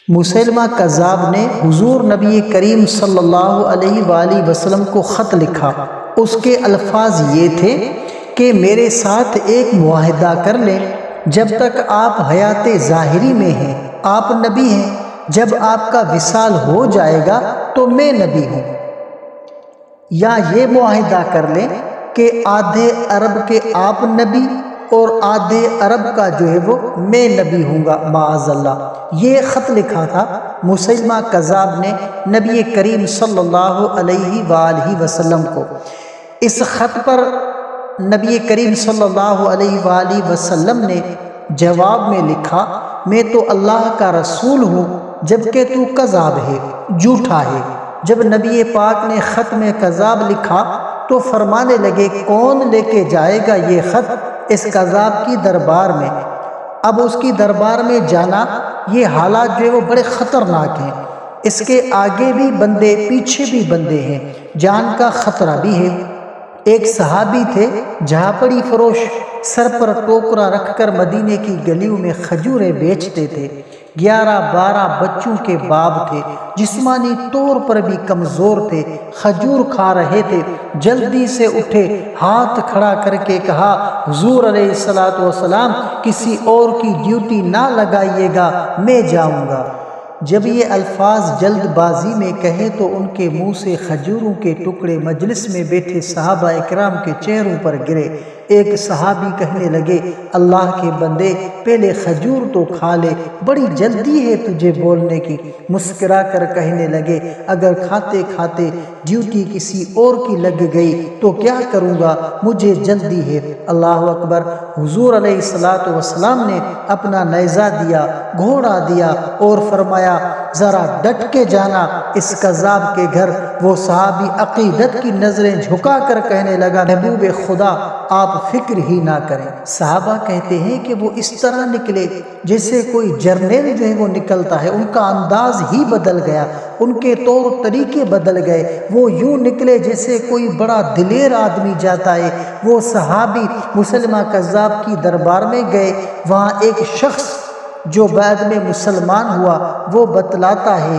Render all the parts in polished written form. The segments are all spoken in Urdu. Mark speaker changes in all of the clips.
Speaker 1: مسیلمہ کذاب نے حضور نبی کریم صلی اللہ علیہ وآلہ وسلم کو خط لکھا۔ اس کے الفاظ یہ تھے کہ میرے ساتھ ایک معاہدہ کر لیں، جب تک آپ حیات ظاہری میں ہیں آپ نبی ہیں، جب آپ کا وصال ہو جائے گا تو میں نبی ہوں۔ یا یہ معاہدہ کر لیں کہ آدھے عرب کے آپ نبی اور آدھے عرب کا جو ہے وہ میں نبی ہوں گا معاذ اللہ۔ یہ خط لکھا تھا مسیلمہ کذاب نے نبی کریم صلی اللہ علیہ وآلہ وسلم کو۔ اس خط پر نبی کریم صلی اللہ علیہ وآلہ وسلم نے جواب میں لکھا، میں تو اللہ کا رسول ہوں جبکہ تو کذاب ہے، جھوٹا ہے۔ جب نبی پاک نے خط میں کذاب لکھا تو فرمانے لگے، کون لے کے جائے گا یہ خط اس کذاب کی دربار میں؟ اب اس کی دربار میں جانا، یہ حالات جو ہے وہ بڑے خطرناک ہیں۔ اس کے آگے بھی بندے پیچھے بھی بندے ہیں، جان کا خطرہ بھی ہے۔ ایک صحابی تھے جھاپڑی فروش، سر پر ٹوکرا رکھ کر مدینے کی گلیوں میں کھجوریں بیچتے تھے۔ 11-12 بچوں کے باپ تھے، جسمانی طور پر بھی کمزور تھے، کھجور کھا رہے تھے۔ جلدی سے اٹھے، ہاتھ کھڑا کر کے کہا، حضور علیہ السلام کسی اور کی ڈیوٹی نہ لگائیے گا، میں جاؤں گا۔ جب یہ الفاظ جلد بازی میں کہے تو ان کے منہ سے کھجوروں کے ٹکڑے مجلس میں بیٹھے صحابہ اکرام کے چہروں پر گرے۔ ایک صحابی کہنے لگے، اللہ کے بندے پہلے کھجور تو کھا لے، بڑی جلدی ہے تجھے بولنے کی۔ مسکرا کر کہنے لگے، اگر کھاتے کھاتے ڈیوٹی کسی اور کی لگ گئی تو کیا کروں گا، مجھے جلدی ہے۔ اللہ اکبر۔ حضور علیہ السلام نے اپنا نیزہ دیا، گھوڑا دیا اور فرمایا، ذرا ڈٹ کے جانا اس کذاب کے گھر۔ وہ صحابی عقیدت کی نظریں جھکا کر کہنے لگا، محبوب خدا آپ فکر ہی نہ کریں۔ صحابہ کہتے ہیں کہ وہ اس طرح نکلے جیسے کوئی جرنیل جو ہے وہ نکلتا ہے، ان کا انداز ہی بدل گیا، ان کے طور طریقے بدل گئے۔ وہ یوں نکلے جیسے کوئی بڑا دلیر آدمی جاتا ہے۔ وہ صحابی مسلمہ کذاب کی دربار میں گئے، وہاں ایک شخص جو بعد میں مسلمان ہوا وہ بتلاتا ہے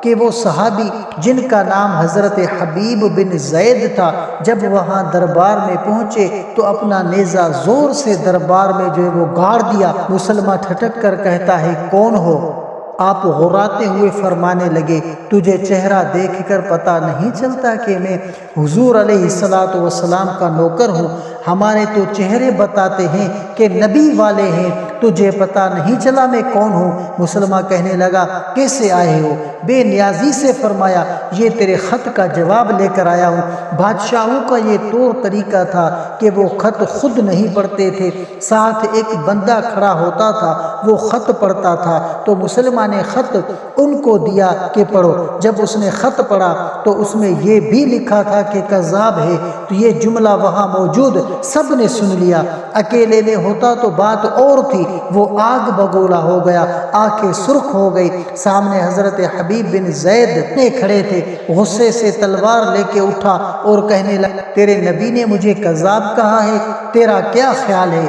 Speaker 1: کہ وہ صحابی جن کا نام حضرت حبیب بن زید تھا، جب وہاں دربار میں پہنچے تو اپنا نیزہ زور سے دربار میں جو ہے وہ گاڑ دیا۔ مسلمہ ٹھٹک کر کہتا ہے، کون ہو؟ آپ غراتے ہوئے فرمانے لگے، تجھے چہرہ دیکھ کر پتہ نہیں چلتا کہ میں حضور علیہ السلام کا نوکر ہوں؟ ہمارے تو چہرے بتاتے ہیں کہ نبی والے ہیں، تجھے پتہ نہیں چلا میں کون ہوں؟ مسلمہ کہنے لگا، کیسے آئے ہو؟ بے نیازی سے فرمایا، یہ تیرے خط کا جواب لے کر آیا ہوں۔ بادشاہوں کا یہ طور طریقہ تھا کہ وہ خط خود نہیں پڑھتے تھے، ساتھ ایک بندہ کھڑا ہوتا تھا، وہ خط پڑھتا تھا۔ تو مسلمہ نے خط ان کو دیا کہ پڑھو۔ جب اس نے خط پڑھا تو اس میں یہ بھی لکھا تھا کہ کذاب ہے۔ تو یہ جملہ وہاں موجود سب نے سن لیا۔ اکیلے میں ہوتا تو بات اور تھی، وہ آگ بگولا ہو گیا، آنکھیں سرخ ہو گئی۔ سامنے حضرت حبیب بن زید نے کھڑے تھے، غصے سے تلوار لے کے اٹھا اور کہنے لگا، تیرے نبی نے مجھے کذاب کہا ہے، تیرا کیا خیال ہے؟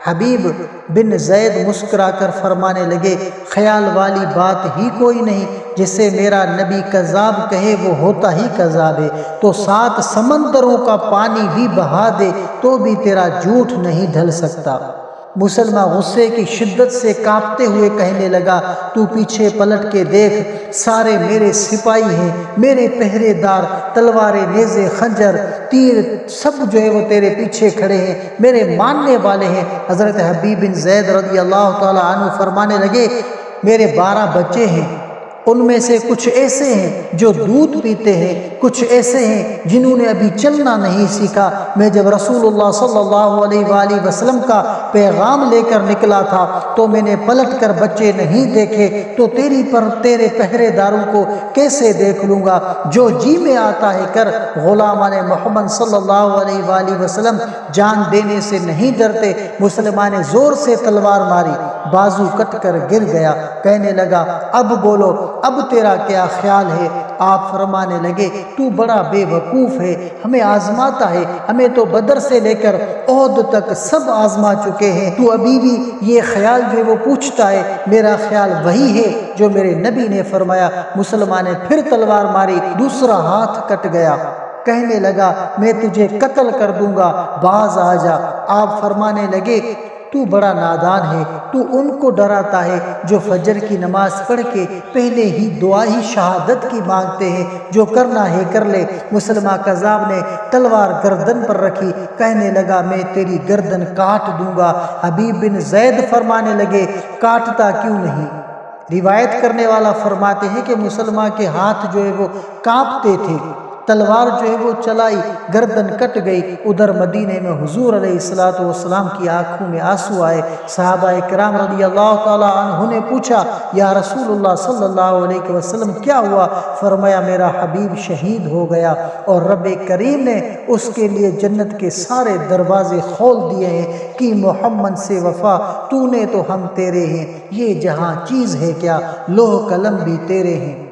Speaker 1: حبیب بن زید مسکرا کر فرمانے لگے، خیال والی بات ہی کوئی نہیں، جسے میرا نبی کذاب کہے وہ ہوتا ہی کذاب ہے۔ تو 7 سمندروں کا پانی بھی بہا دے تو بھی تیرا جھوٹ نہیں ڈھل سکتا۔ مسلمہ غصے کی شدت سے کانپتے ہوئے کہنے لگا، تو پیچھے پلٹ کے دیکھ، سارے میرے سپاہی ہیں، میرے پہرے دار، تلواریں، نیزے، خنجر، تیر، سب جو ہے وہ تیرے پیچھے کھڑے ہیں، میرے ماننے والے ہیں۔ حضرت حبیب بن زید رضی اللہ تعالی عنہ فرمانے لگے، میرے 12 بچے ہیں، ان میں سے کچھ ایسے ہیں جو دودھ پیتے ہیں، کچھ ایسے ہیں جنہوں نے ابھی چلنا نہیں سیکھا۔ میں جب رسول اللہ صلی اللہ علیہ وآلہ وسلم کا پیغام لے کر نکلا تھا تو میں نے پلٹ کر بچے نہیں دیکھے، تو تیرے پہرے داروں کو کیسے دیکھ لوں گا؟ جو جی میں آتا ہے کر، غلامان محمد صلی اللہ علیہ وآلہ وسلم جان دینے سے نہیں ڈرتے۔ مسلمان نے زور سے تلوار ماری، بازو کٹ کر گر گیا۔ کہنے لگا، اب بولو، اب تیرا کیا خیال ہے؟ آپ فرمانے لگے تو بڑا بے وقوف ہے، ہمیں آزماتا ہے، ہمیں تو بدر سے لے کر احد تک سب آزما چکے ہیں، تو ابھی بھی یہ خیال جو ہے وہ پوچھتا ہے، میرا خیال وہی ہے جو میرے نبی نے فرمایا۔ مسلمان نے پھر تلوار ماری، دوسرا ہاتھ کٹ گیا، کہنے لگا میں تجھے قتل کر دوں گا، باز آ جا۔ آپ فرمانے لگے تو بڑا نادان ہے، تو ان کو ڈراتا ہے جو فجر کی نماز پڑھ کے پہلے ہی دعا ہی شہادت کی مانگتے ہیں، جو کرنا ہے کر لے۔ مسلمہ کذاب نے تلوار گردن پر رکھی، کہنے لگا میں تیری گردن کاٹ دوں گا۔ حبیب بن زید فرمانے لگے کاٹتا کیوں نہیں؟ روایت کرنے والا فرماتے ہیں کہ مسلمہ کے ہاتھ جو ہے وہ کانپتے تھے، تلوار جو ہے وہ چلائی، گردن کٹ گئی۔ ادھر مدینے میں حضور علیہ السلام کی آنکھوں میں آنسو آئے۔ صحابہ کرام رضی اللہ تعالی عنہ نے پوچھا یا رسول اللہ صلی اللہ علیہ وسلم کیا ہوا؟ فرمایا میرا حبیب شہید ہو گیا اور رب کریم نے اس کے لیے جنت کے سارے دروازے کھول دیے ہیں کہ محمد سے وفا، تو نے تو ہم تیرے ہیں، یہ جہاں چیز ہے کیا، لوح قلم بھی تیرے ہیں۔